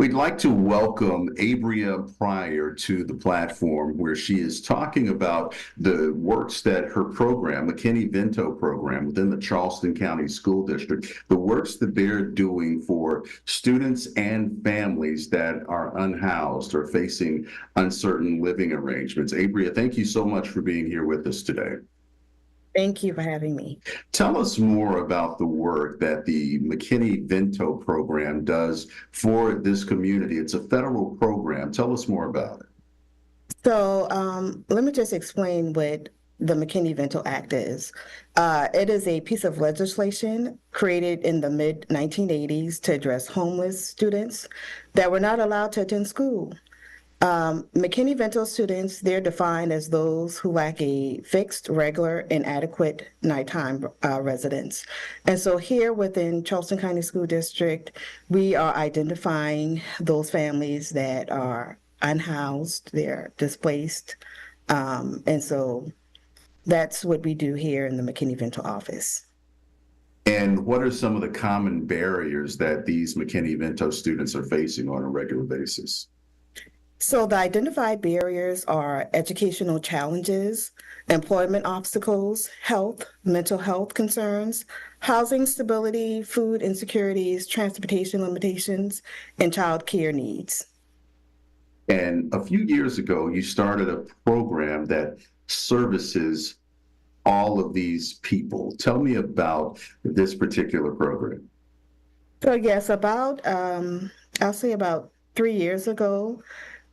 We'd like to welcome Abria Pryor to the platform where she is talking about the works that her program, McKinney-Vento program within the Charleston County School District, the works that they're doing for students and families that are unhoused or facing uncertain living arrangements. Abria, thank you so much for being here with us today. Thank you for having me. Tell us more about the work that the McKinney-Vento program does for this community. It's a federal program. Tell us more about it. Let me just explain what the McKinney-Vento Act is. It is a piece of legislation created in the mid 1980s to address homeless students that were not allowed to attend school. McKinney-Vento students, they're defined as those who lack a fixed, regular, and adequate nighttime residence. And so here within Charleston County School District, we are identifying those families that are unhoused, they're displaced. And so that's what we do here in the McKinney-Vento office. And what are some of the common barriers that these McKinney-Vento students are facing on a regular basis? So the identified barriers are educational challenges, employment obstacles, health, mental health concerns, housing stability, food insecurities, transportation limitations, and child care needs. And a few years ago, you started a program that services all of these people. Tell me about this particular program. So yes, I'll say about 3 years ago,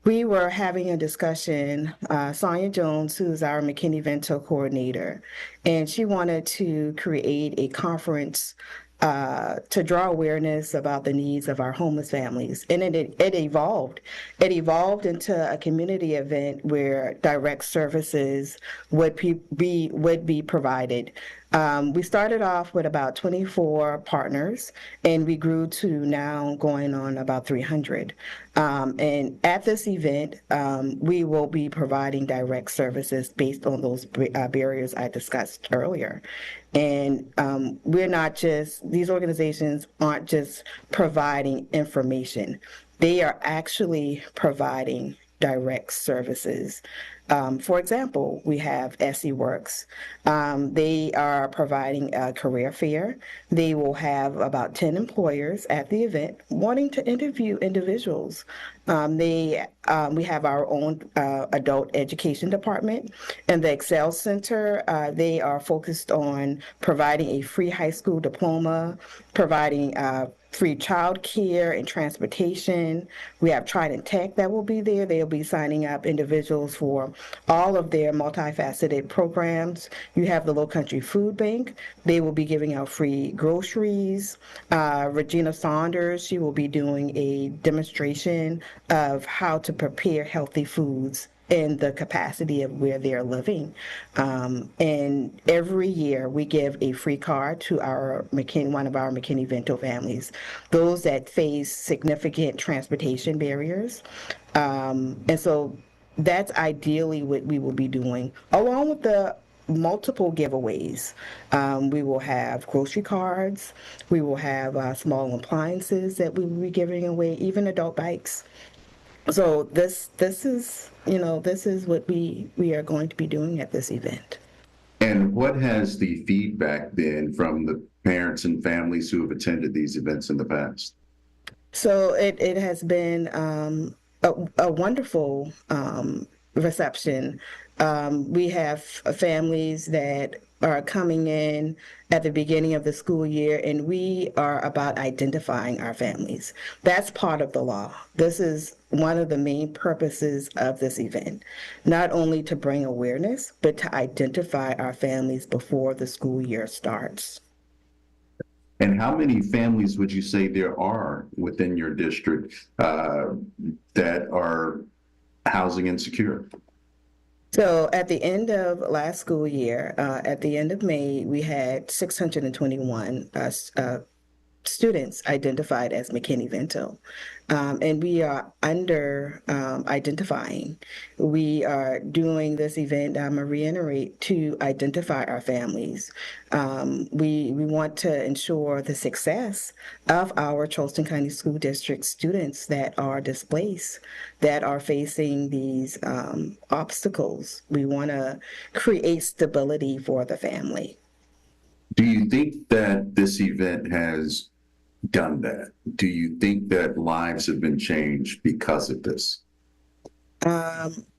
we were having a discussion, Sonia Jones, who's our McKinney-Vento coordinator, and she wanted to create a conference to draw awareness about the needs of our homeless families. And it evolved. It evolved into a community event where direct services would be provided. We started off with about 24 partners, and we grew to now going on about 300. And at this event, we will be providing direct services based on those barriers I discussed earlier. And these organizations aren't just providing information, they are actually providing direct services. For example, we have SE Works. They are providing a career fair. They will have about 10 employers at the event wanting to interview individuals. We have our own adult education department, and the Excel Center, they are focused on providing a free high school diploma, providing free child care and transportation. We have Trident Tech that will be there. They'll be signing up individuals for all of their multifaceted programs. You have the Low Country Food Bank. They will be giving out free groceries. Regina Saunders, she will be doing a demonstration of how to prepare healthy foods in the capacity of where they're living. And every year we give a free card to one of our McKinney-Vento families, those that face significant transportation barriers. And so that's ideally what we will be doing, along with the multiple giveaways. We will have grocery cards. We will have small appliances that we will be giving away, even adult bikes. So this is what we are going to be doing at this event. And what has the feedback been from the parents and families who have attended these events in the past? So it has been a wonderful reception. We have families that are coming in at the beginning of the school year, and we are about identifying our families. That's part of the law. This is one of the main purposes of this event, not only to bring awareness, but to identify our families before the school year starts. And how many families would you say there are within your district that are housing insecure? So at the end of last school year, at the end of May, we had 621 students identified as McKinney-Vento. And we are under identifying. We are doing this event, I'm going to reiterate, to identify our families. We want to ensure the success of our Charleston County School District students that are displaced, that are facing these obstacles. We want to create stability for the family. Do you think that this event has done that? Do you think that lives have been changed because of this?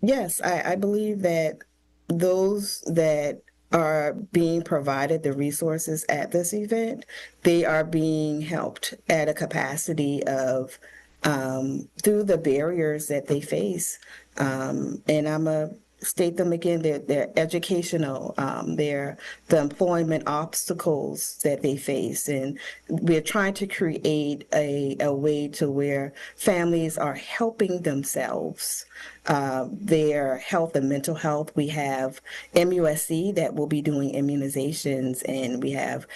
Yes, I believe that those that are being provided the resources at this event, they are being helped at a capacity of through the barriers that they face. And I'm a state them again, they're educational, they're the employment obstacles that they face. And we're trying to create a way to where families are helping themselves, their health and mental health. We have MUSC that will be doing immunizations, and we have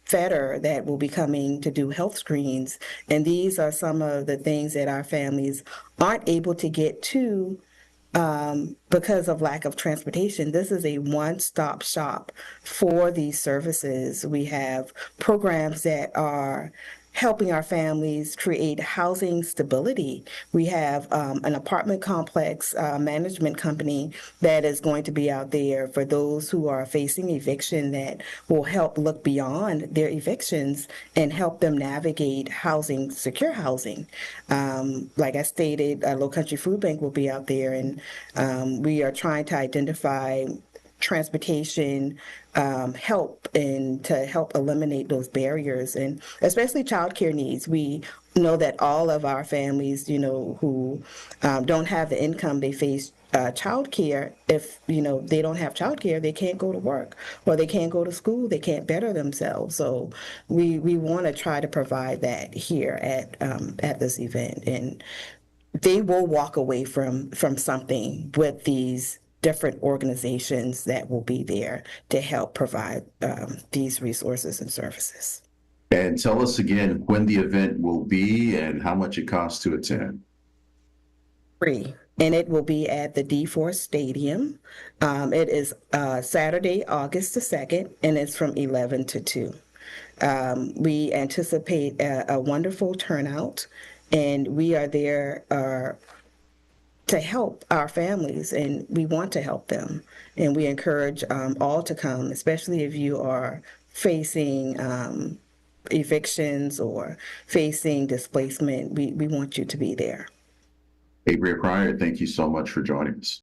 FEDER that will be coming to do health screens. And these are some of the things that our families aren't able to get to because of lack of transportation. This is a one-stop shop for these services. We have programs that are helping our families create housing stability. We have an apartment complex management company that is going to be out there for those who are facing eviction, that will help look beyond their evictions and help them navigate housing, secure housing. Like I stated, Low Country Food Bank will be out there, and we are trying to identify transportation help, and to help eliminate those barriers, and especially childcare needs. We know that all of our families, who don't have the income, they face childcare. If they don't have childcare, they can't go to work, or they can't go to school, they can't better themselves. So we want to try to provide that here at this event, and they will walk away from something with these different organizations that will be there to help provide these resources and services. And tell us again when the event will be and how much it costs to attend. Free. And it will be at the D4 Stadium. It is Saturday, August the 2nd, and it's from 11 to 2. We anticipate a wonderful turnout, and we are there to help our families, and we want to help them. And we encourage all to come, especially if you are facing evictions or facing displacement. We want you to be there. Abria Pryor, thank you so much for joining us.